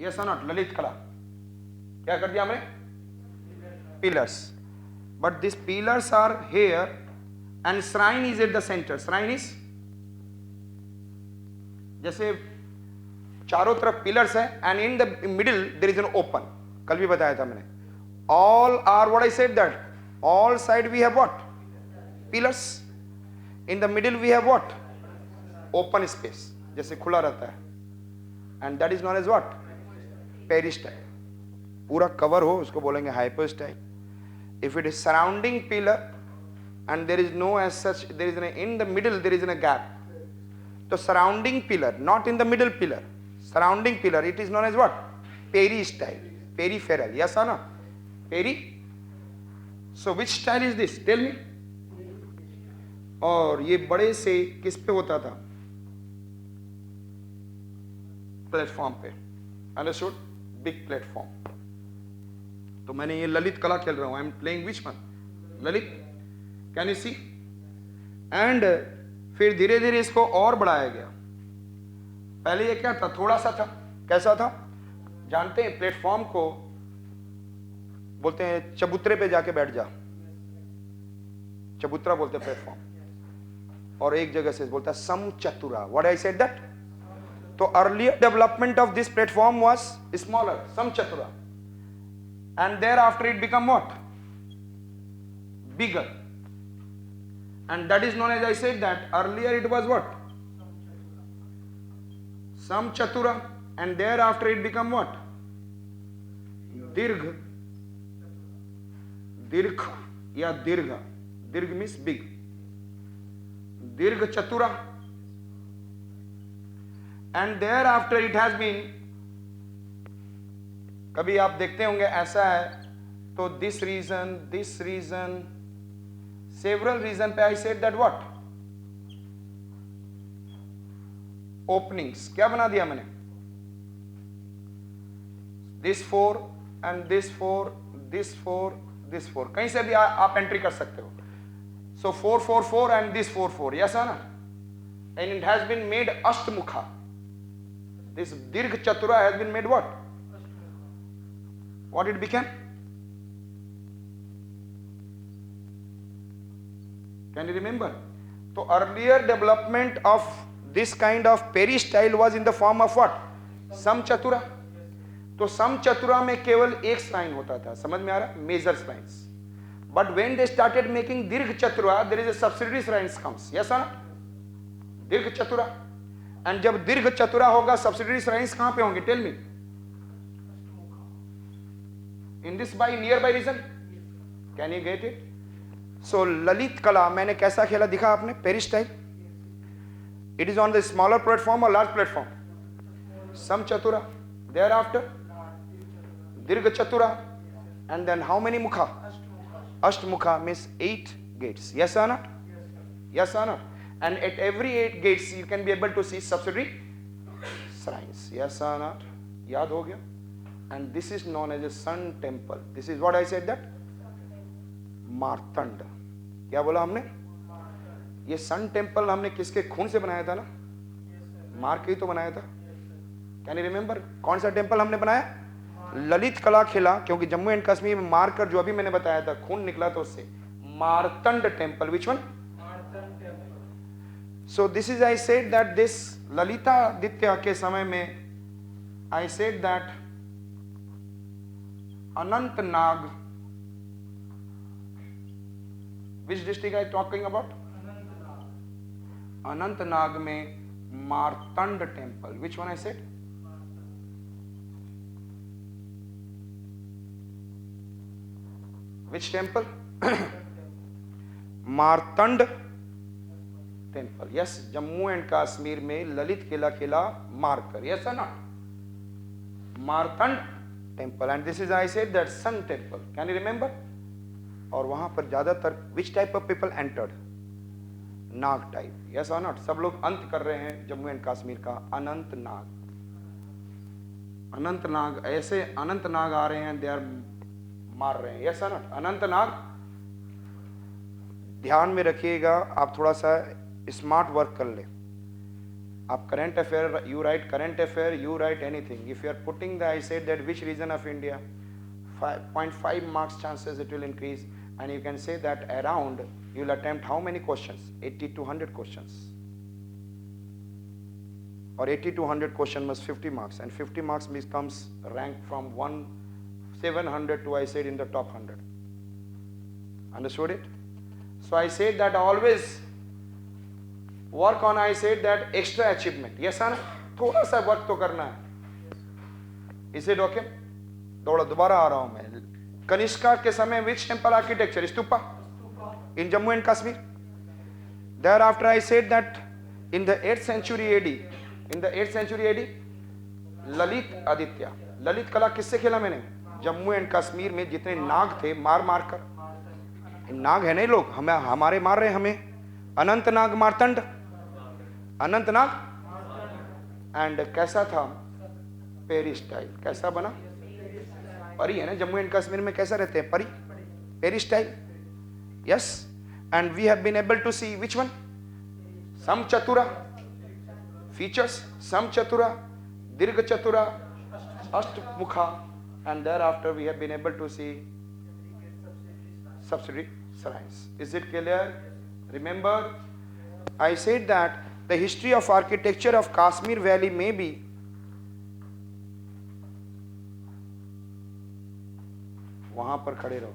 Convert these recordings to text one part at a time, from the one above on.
Yes और not? Lalit कला क्या कर दिया हमने? Pillars. But this pillars are here and shrine is at the centre. Shrine is, जैसे चारों तरफ पिलर्स है and in the middle there is an open. कल भी बताया था मैंने. All are what I said that all side we have what? Pillars. In the middle we have what? Open space, जैसे खुला रहता है. And that is known as what? Peristyle. पूरा कवर हो उसको बोलेंगे hypostyle. If it is surrounding pillar and there is no as such, there is in the middle there is a gap. So surrounding pillar, not in the middle pillar, surrounding pillar, it is known as what? Peristyle, peripheral. Yes or no? Peri. So which style is this? Tell me. और ये बड़े से किस पे होता था? Platform पे. Understood? Big platform. तो मैंने ये ललित कला खेल रहा हूं. I am playing which one? Lalit. Can you see? And फिर धीरे धीरे इसको और बढ़ाया गया. पहले ये क्या था? थोड़ा सा था. कैसा था जानते हैं? प्लेटफॉर्म को बोलते हैं चबूतरे पे जाके बैठ जा. चबूतरा बोलते हैं प्लेटफॉर्म. और एक जगह से बोलता है समचतुरा. What I said that? तो earlier development of this platform was smaller, समचतुरा, and there after it become what? Bigger. And that is known as, I said that earlier it was what? Samchatura, and thereafter it become what? Dirgha. Dirgha या dirgha. Dirgha means big. Dirgha chatura. And thereafter it has been, कभी आप देखते होंगे ऐसा है तो this reason several reason पे I said that what? Openings. क्या बना दिया मैंने? This 4 and this 4, this 4, this 4. कहीं से भी आप एंट्री कर सकते हो. So 4 4 4 and this 4 4. Yes or no? And it has been made Ashtmukha. This Dirgha Chatura has been made what? What it became? Can you remember? So earlier development of this kind of peristyle was in the form of what? समचतुरा. तो समचतुरा में केवल एक shrine होता था. समझ में आ रहा? Major shrines. But when they started making दीर्घ चतुरा, there is a subsidiary shrines comes. Yes or not? दीर्घ चतुरा. And जब दीर्घ चतुरा होगा, subsidiary shrines कहां पे होंगे? Tell me. In this by nearby region. Can you get it? So Lalit कला मैंने कैसा खेला दिखा आपने? Peristyle. It is on the smaller platform और लार्ज प्लेटफॉर्म? समचतुरा. thereafter दीर्घ चतुरा. and then how many mukha? Ashtmukha means 8 gates. Yes or not? Yes or not? And at every 8 gates you can be able to see subsidiary shrines. Yes or not? याद हो गया? And this is known as a sun temple. This is what I said that Martand. क्या बोला हमने? ये sun temple हमने किसके खून से बनाया था ना? मार के ही तो बनाया था. Can you remember? कौन सा टेम्पल हमने बनाया? ललित कला खेला क्योंकि जम्मू एंड कश्मीर में मारकर जो अभी मैंने बताया था खून निकला था उससे. Martand temple. Which one? So this is, I said that this Lalitaditya के समय में I said that Anantnag. Which district I talking about? Anantnag में Martand temple. Which one I said? Which temple? Martand temple. Yes, Jammu and Kashmir में ललित किला किला मारकर. Yes or not? Martand temple. And this is, I said that sun temple. Can you remember? और वहां पर ज्यादातर which type of people entered? Nag type. Yes और नॉट? सब लोग अंत कर रहे हैं जम्मू एंड कश्मीर का. अनंतनाग. अनंतनाग ऐसे अनंतनाग आ रहे हैं, दे आर मार रहे हैं. यस और नॉट? अनंतनाग. ध्यान में रखिएगा, आप थोड़ा सा स्मार्ट वर्क कर ले. आप current affair, you write current affair, you write anything. If you are putting the, I said that which region of India, 5.5 marks chances it will increase, and you can say that around you will attempt how many questions? 80 to 100 questions. Or 80 to 100 question must 50 marks, and 50 marks becomes rank from 700 to, I said, in the top 100. Understood it? So I said that always work on, I said that extra achievement. Yes or no? थोड़ा सा work तो करना है. Is it okay? दोबारा आ रहा हूं मैं. कनिष्का के समय which temple architecture? Stupa in Jammu and Kashmir. Thereafter I said that in the 8th century AD, Lalit Aditya. Lalit कला किससे खेला मैंने? जम्मू एंड कश्मीर में जितने नाग थे मार मार कर, नाग है नहीं लोग, हमारे मार रहे हमें. अनंत नाग मारतंड, अनंत नाग. एंड कैसा था? Peristyle. कैसा बना? परी है ना. जम्मू एंड कश्मीर में कैसा रहते हैं? परी, पेरी style. Yes. And we have been able to see which one? सम चतुरा features, Sam Chatura, Dirgha Chatura, Ashtmukha, and thereafter we have been able to see subsidiary shrines. Is it clear? Remember, I said that the history of architecture of Kashmir Valley may be वहां पर खड़े रहो.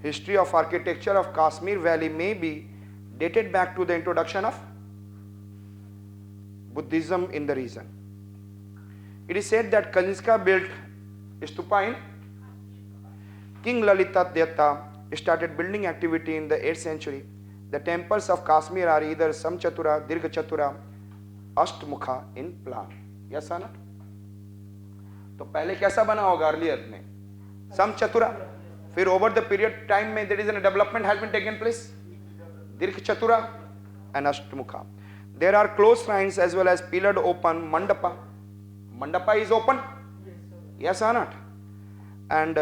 History of architecture of Kashmir Valley may be dated back to the introduction of Buddhism in the region. It is said that Kanishka built stupa in. King Lalitadetya started building activity in the 8th century. The temples of Kashmir are either Samchatura, Dirghachatura, Ashtmukha in plan. Yes or not? तो पहले कैसा बना होगा earlier में? Samchatura. फिर over the period time में there is a development has been taken place. Dirghachatura and Ashtmukha. There are closed shrines as well as pillared open mandapa. Mandapa is open? Yes or not? And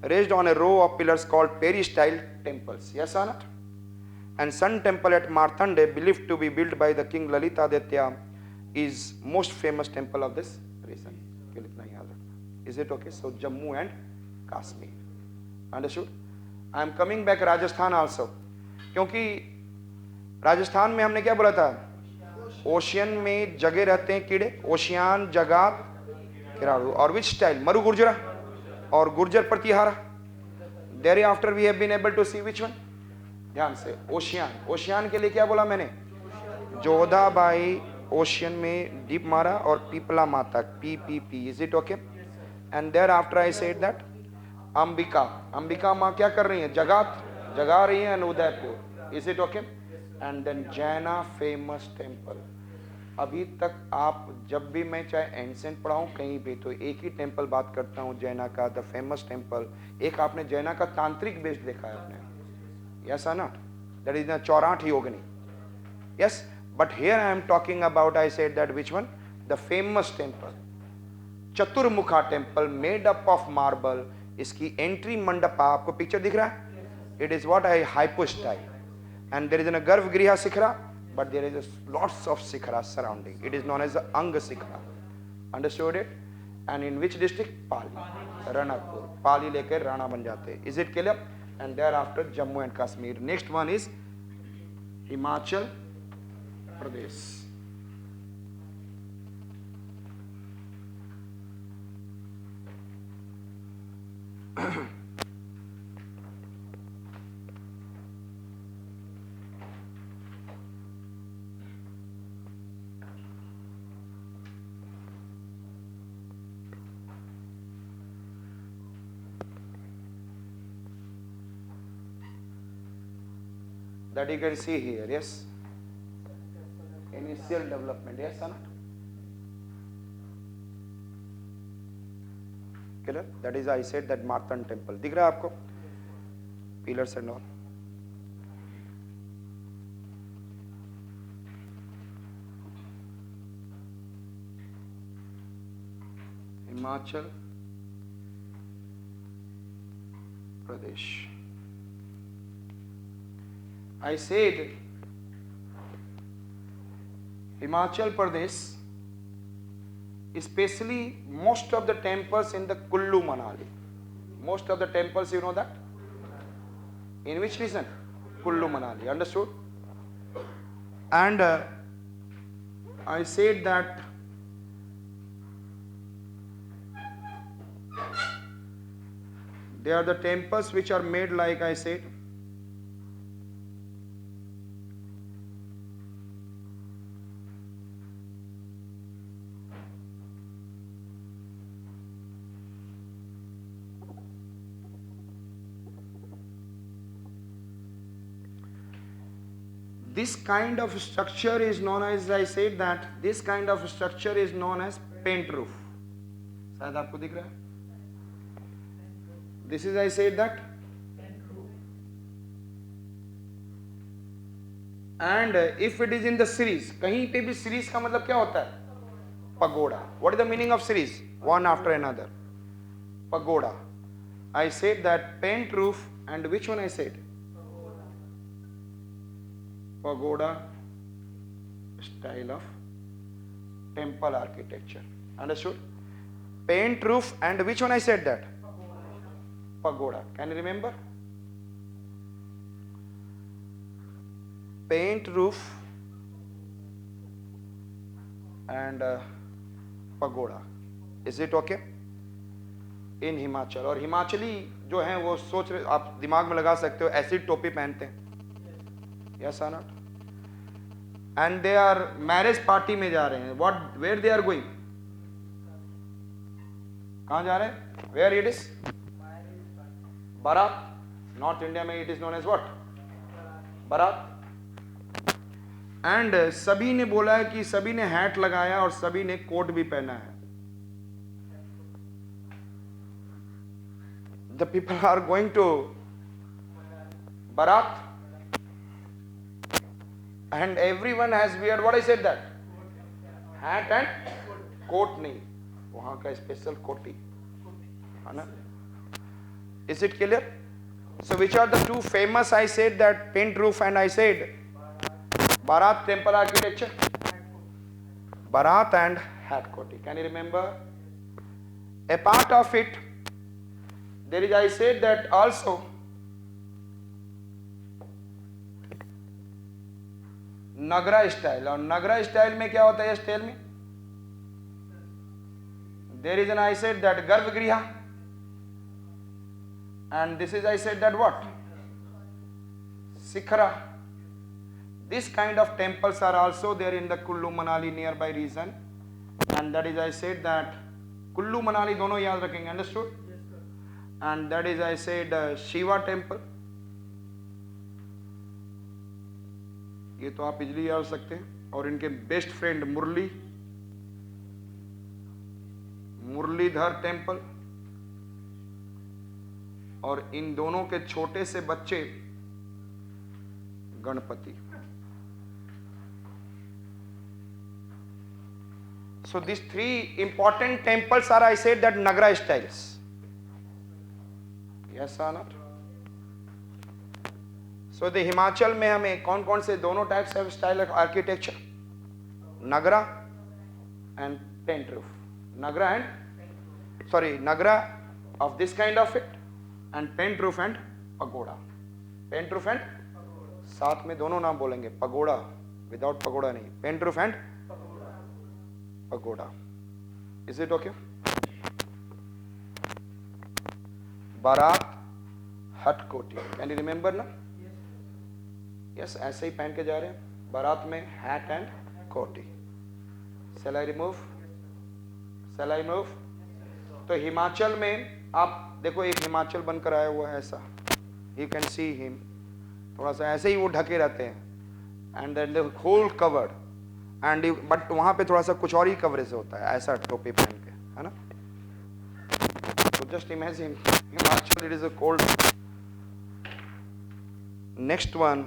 raised on a row of pillars called peri-style temples. Yes or not? And Sun Temple at Martande, believed to be built by the King Lalitaditya, is most famous temple of this region. Is it okay? So Jammu and Kashmir. Understood? I am coming back Rajasthan also. क्योंकि राजस्थान में हमने क्या बोला था? Ocean में जगह रहते हैं कीड़े, ओशियान जगात किराड़ू. और विच स्टाइल? मरु गुर्जरा और Gurjara Pratihara. Thereafter we have been able to see which one? ध्यान से. ओशियान. ओशियान के लिए क्या बोला मैंने? जोधा बाई ओशियन में डीप मारा और पीपला माता पी. Is it okay? And there after I said that Ambika. Ambika माँ क्या कर रही है? जगा रही है Udaipur. Is it okay? And then Jaina famous temple. अभी तक आप जब भी मैं चाहे एंसेंट पढ़ाऊँ कहीं भी तो एक ही टेम्पल बात करता हूँ जैना का, द फेमस टेम्पल. एक आपने जैना का तांत्रिक बेस देखा है आपने? यस और not? That is the Chausath Yogini. Yes. But here I am talking about, I said that which one? The famous temple Chaturmukha temple made up of marble. इसकी एंट्री मंडपा आपको पिक्चर दिख रहा है? It is what I hypostyle, and there is a Garbhagriha Sikhara, but there is lots of Sikharas surrounding. It is known as the Anga Sikhara. Understood it? And in which district? Pali, Ranakpur. Pali लेकर राणा बन जाते. Is it clear? And thereafter Jammu and Kashmir. Next one is Himachal Pradesh. That you can see here. Yes, initial development. Yes or not? Clear? That is, I said that Martan temple. दिख रहा है आपको? Pillars and all. Himachal Pradesh. I said Himachal Pradesh, especially most of the temples in the Kullu Manali. Most of the temples, you know that? In which region? Kullu Manali. Understood? And I said that they are the temples which are made, like I said, this kind of structure is known as, I said that this kind of structure is known as paint roof. शायद आपको दिख रहा है? This is, I said that, and if it is in the series, कहीं पे भी series का मतलब क्या होता है? Pagoda. What is the meaning of series? One after another. Pagoda. I said that paint roof, and which one I said? Pagoda style of temple architecture. Understood? Paint roof, and which one I said that? Pagoda. Can you remember? Paint roof and pagoda. Is it okay? In Himachal. और हिमाचली जो हैं वो सोच रहे, आप दिमाग में लगा सकते हो, एसिड टोपी पहनते हैं. Yes or not? And they are marriage party में जा रहे हैं. What? Where they are going? कहाँ जा रहे हैं? Where it is? Barat. North India में it is known as what? Barat. And सभी ने बोला है कि सभी ने हैट लगाया और सभी ने कोट भी पहना है. The people are going to Barat. And everyone has wear, what I said that? Hat and coat नहीं, वहाँ का special कोटी, है ना? Is it clear? So which are the two famous? I said that paint roof, and I said Bharat temple architecture. Bharat and hat koti. Can you remember? A part of it, there is, I said that also Nagara style. और Nagara style में क्या होता है? Style में there is an, I said that garbhagriha, and this is, I said that what? Shikhara. This kind of temples are also there in the Kullu Manali nearby region, and that is, I said that Kullu Manali दोनों याद रखेंगे. Understood? Yes, sir. And that is, I said Shiva temple. ये तो आप easily याद सकते हैं. और इनके बेस्ट फ्रेंड मुरलीधर टेम्पल, और इन दोनों के छोटे से बच्चे Ganpati. So these three important temples are, I said that, Nagara styles. Yes or not? So the Himachal में हमें कौन कौन से दोनों types of style of architecture? Nagara and paint roof. Nagara of this kind of it, and paint roof and pagoda. Paint roof and साथ में दोनों नाम बोलेंगे. Pagoda without pagoda नहीं. Paint roof and pagoda. Is it okay? Bharat hut koti. Can you remember ना? Yes, ऐसे ही पहन के जा रहे हैं. बारात में hat and koti. Shall I remove? तो हिमाचल में आप देखो, एक हिमाचल बनकर आया हुआ है ऐसा. You can see him. थोड़ा सा ऐसे ही वो ढके रहते हैं. And then the whole covered. And but वहाँ पे थोड़ा सा कुछ और ही कवरेज होता है, ऐसा टोपी पहन के, है ना? So just imagine, Himachal, it is a cold. Next one,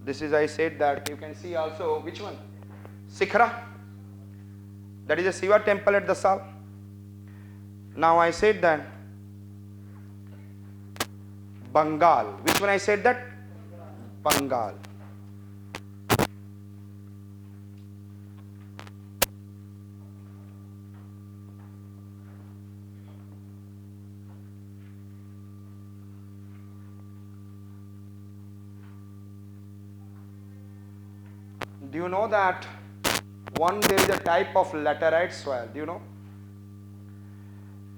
this is, I said that you can see also which one? Sikhara. That is a Shiva temple at the south. Now I said that Bengal. Which one I said that? Bengal. Do you know that there is a type of laterite soil? Do you know?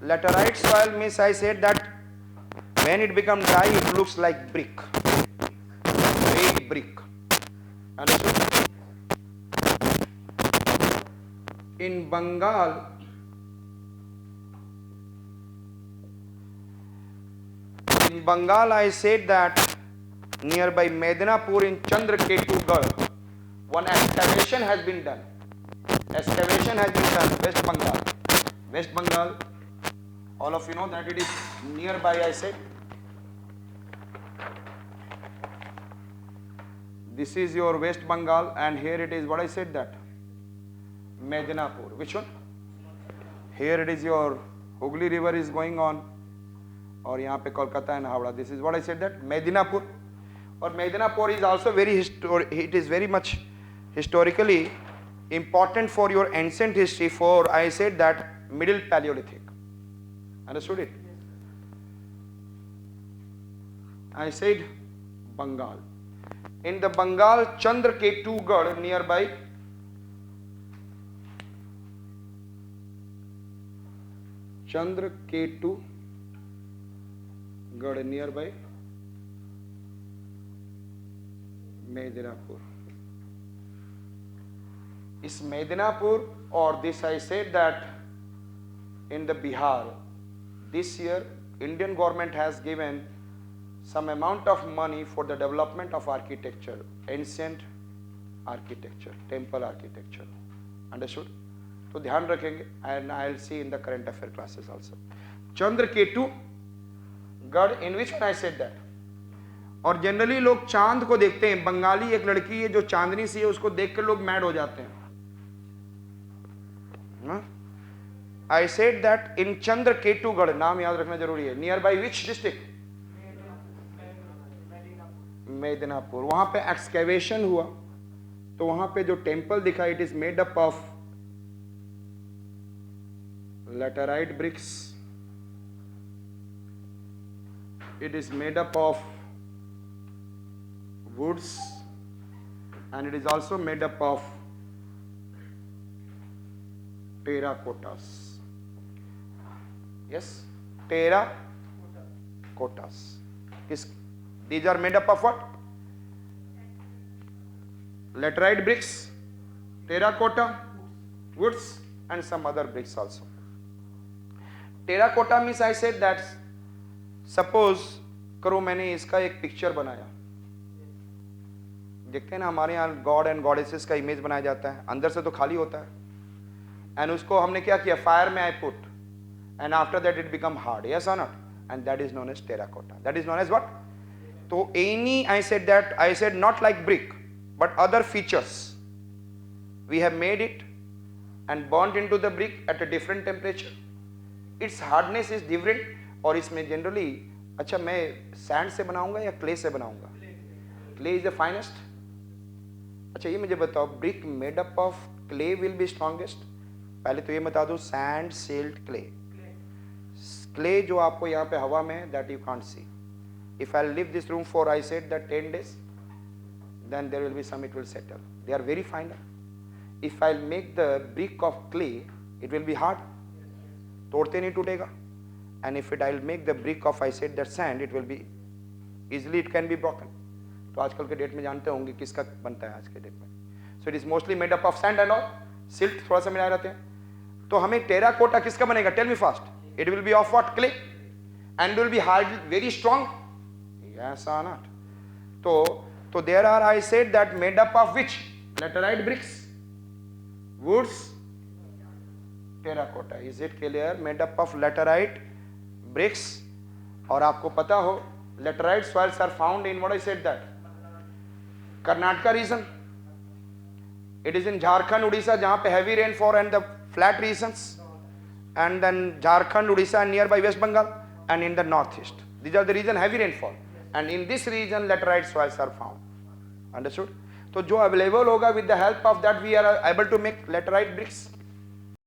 Laterite soil means, I said that when it becomes dry, it looks like brick, red brick. Understood? In Bengal, I said that nearby Medinapur in Chandraketugarh, one excavation has been done. West Bengal. West Bengal, all of you know that it is nearby, I said. This is your West Bengal, and here it is what I said that Medinapur. Which one? Here it is your Hooghly river is going on, और यहाँ पे Kolkata and Howrah. This is what I said that Medinapur. Or Medinapur is also it is very much historically important for your ancient history, for I said that Middle Paleolithic. Understood it? I said Bengal. In the Bengal, Chandraketugarh nearby, Chandraketugarh nearby Medinapur. Is Medinapur, or this I said that in the Bihar, this year Indian government has given some amount of money for the development of architecture, ancient architecture, temple architecture. Understood? तो ध्यान रखेंगे, and I will see in the current affair classes also. Chandraketugarh, in which one I said that? और generally लोग चांद को देखते हैं, बंगाली एक लड़की है जो चांदनी सी है, उसको देख कर लोग मैड हो जाते हैं. I said that in Chandraketugarh, नाम याद रखना जरूरी है, near by which district? Medinipur. वहां पे एक्सकेवेशन हुआ, तो वहां पे जो टेम्पल दिखा, it is made up of laterite bricks. It is made up of woods, and it is also made up of terracottas. Yes, terracottas. These are made up of what? Laterite bricks, terracotta, woods, and some other bricks also. Terracotta means I said that, suppose करो मैंने इसका एक picture बनाया, देखते हैं ना हमारे यहाँ गॉड एंड गॉडेसेस का इमेज बनाया जाता है, अंदर से तो खाली होता है, एंड उसको हमने क्या किया, फायर में I put, and after that it become hard. Yes और not? And that is known as terracotta. That is known as what? तो any, I said not like brick but other features, we have made it and burned into the brick at a different temperature. Its hardness is different. और इसमें generally, अच्छा मैं sand से बनाऊंगा या clay से बनाऊंगा? Clay is the finest. अच्छा ये मुझे बताओ, brick made up of clay will be strongest? पहले तो ये बता दो, सैंड, सिल्ट, क्ले. क्ले जो आपको यहाँ पे हवा में है, that you can't see. If I live this room for, I said that 10 days, then there will be some, it will settle. They are very fine. If I'll make the brick of clay, it will be hard. तोड़ते नहीं टूटेगा. And if it I will make the brick of, I said that sand, it will be easily, it can be broken. तो आजकल के date में जानते होंगे किसका बनता है आज के डेट में. So it is mostly made up of sand and all, silt थोड़ा सा मिलाए रहते हैं. तो हमें टेराकोटा किसका बनेगा? Tell me fast. It will be of what? Clay. And will be hard, very strong. Yes और नॉट? तो there are, I said that made up of which? Laterite bricks, woods, terracotta. Is it clear? Made up of laterite bricks. और आपको पता हो, laterite soils are found in, what I said that, Karnataka region. It is in Jharkhand, Orissa, जहां पे heavy rainfall and the flat regions, and then Jharkhand, Orissa, near by West Bengal, and in the north east. These are the region heavy rainfall, and in this region laterite soils are found. Understood? तो जो available होगा, with the help of that we are able to make laterite BRICS.